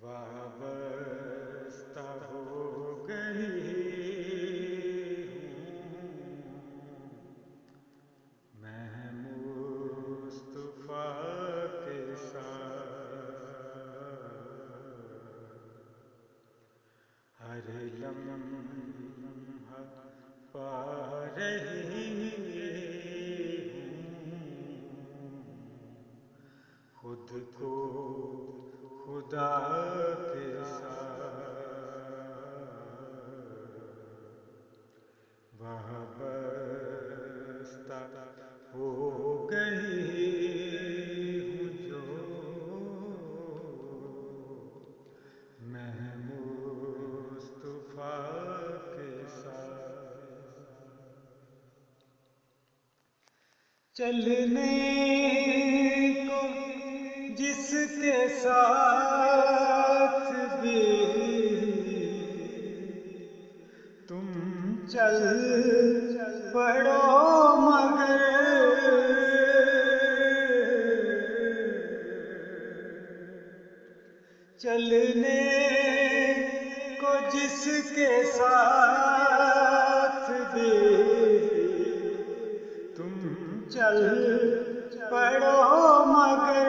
وابستہ ہو گئی ہوں میں مصطفیٰ کے ساتھ، ہر لمحہ پا رہی ہوں خود کو خدا کے ساتھ، وابستہ ہو گئی ہوں جو میں مصطفیٰ کے ساتھ، چلنے کو جس کے ساتھ بھی تم چل پڑو مگر چلنے کو جس کے ساتھ بھی تم چل پڑو مگر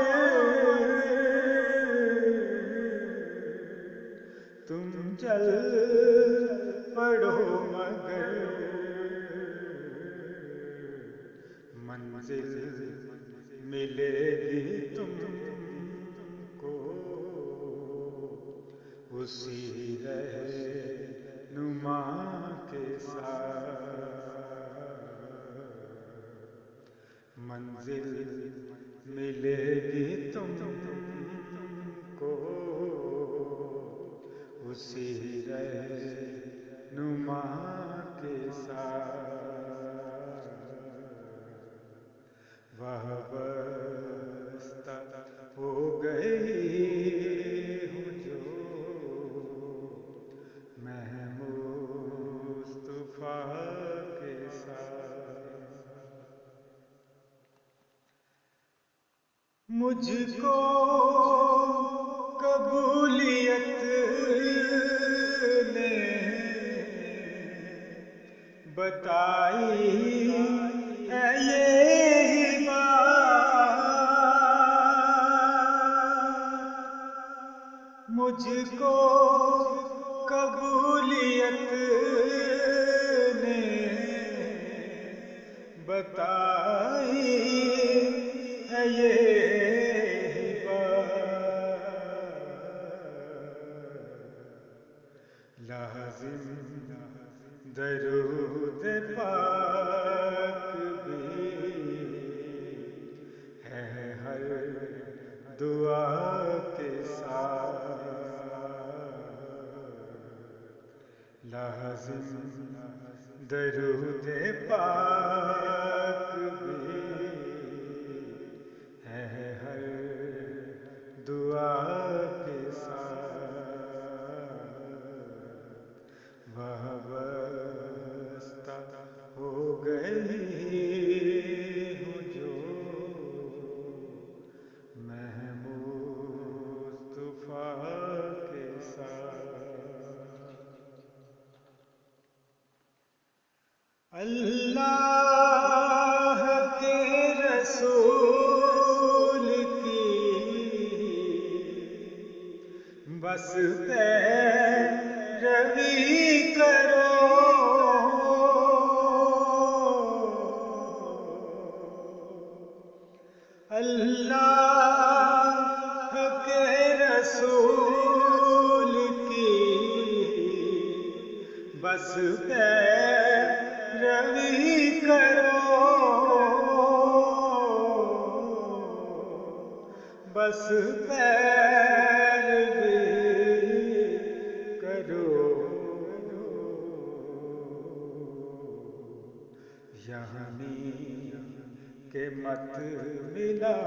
تم چل پڑو مگر منزل ملے گی تم کو اسی رہنما کے ساتھ، منزل ملے گی تم کو اسی رہنما کے ساتھ، وابستہ ہو گئی ہوں جو میں مصطفیٰ کے ساتھ، مجھ کو قبولیت نے بتائی ہے یہی بات، مجھ کو قبولیت نے بتائی ہے یہی بات، لازم درود پاک بھی ہے ہر دعا کے ساتھ، لازم درود پاک بھی ہے ہر دعا کے ساتھ، وابستہ ہو گئی ہوں جو میں مصطفیٰ کے ساتھ، اللہ کے رسول کی بس پیروی کرو، اللہ کے رسول کی بس پیروی کرو، بس پیروی کرو، یعنی کہ مت ملاؤ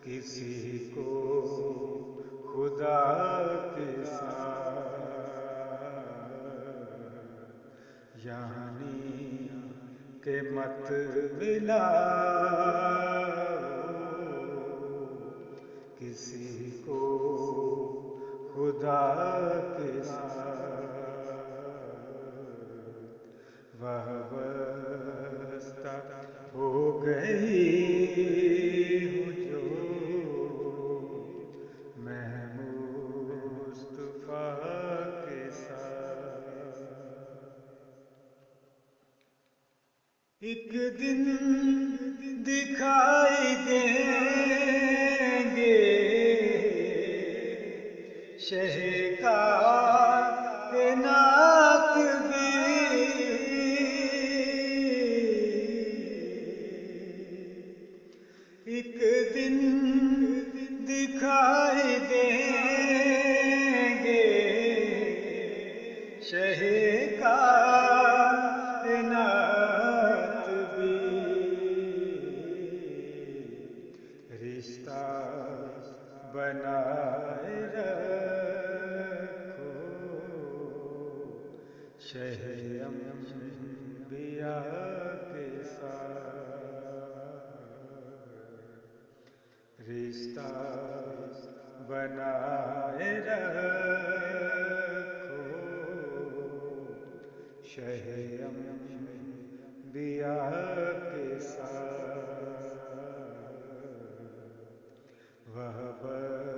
کسی کو خدا کے ساتھ، یعنی کہ مت ملاؤ کسی کو خدا کے ساتھ وابستہ ہو گئی ہوں جو میں مصطفیٰ کے ساتھ. ایک دن دکھائی دیں گے شہ کائنات بھی. ایک دن دکھائی دیں گے شہ کائنات بھی. رشتہ بنائے رکھو شہ انبیاء کے ساتھ. رشتہ بنائے رکھو شہ انبیاء کے ساتھ. وابستہ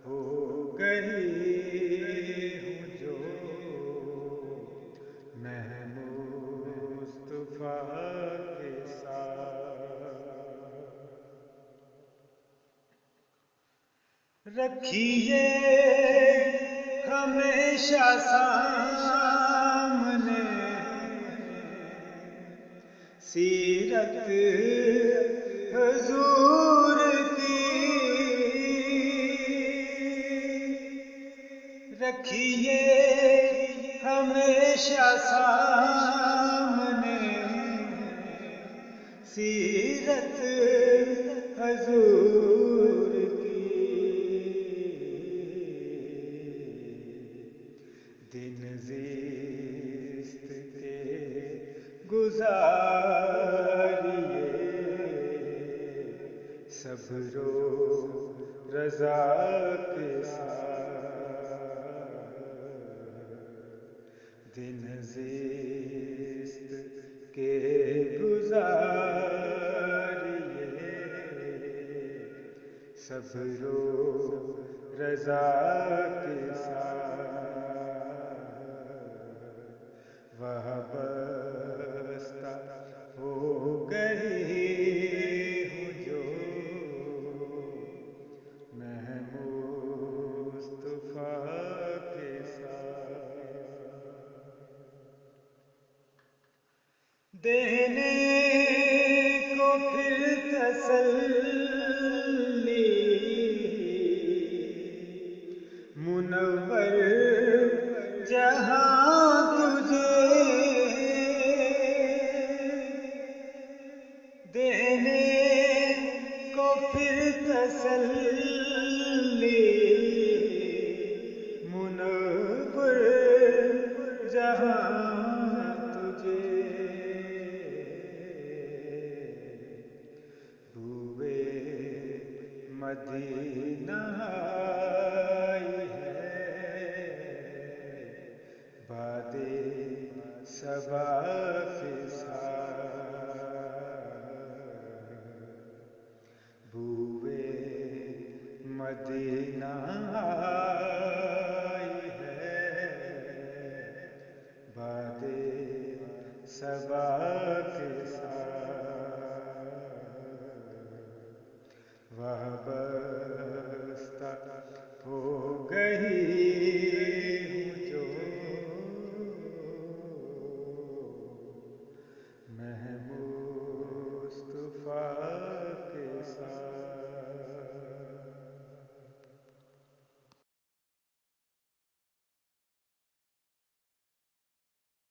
ہو گئی ہوں جو میں مصطفیٰ کے ساتھ. رکھیے ہمیشہ سامنے سیرت حضور کی. رکھیے ہمیشہ سامنے سیرت حضور کی. دن زیست کے گزاریے صبر و رضا کے ساتھ. دن زیست کے گزاریے صبر و رضا کے ساتھ. وابستہ ہو گئی ہوں جو میں مصطفیٰ کے ساتھ. دینے کو پھر تسلی منور جہاں تجھے. دینے کو پھر تسلی منور جہاں تجھے. بوئے مدینہ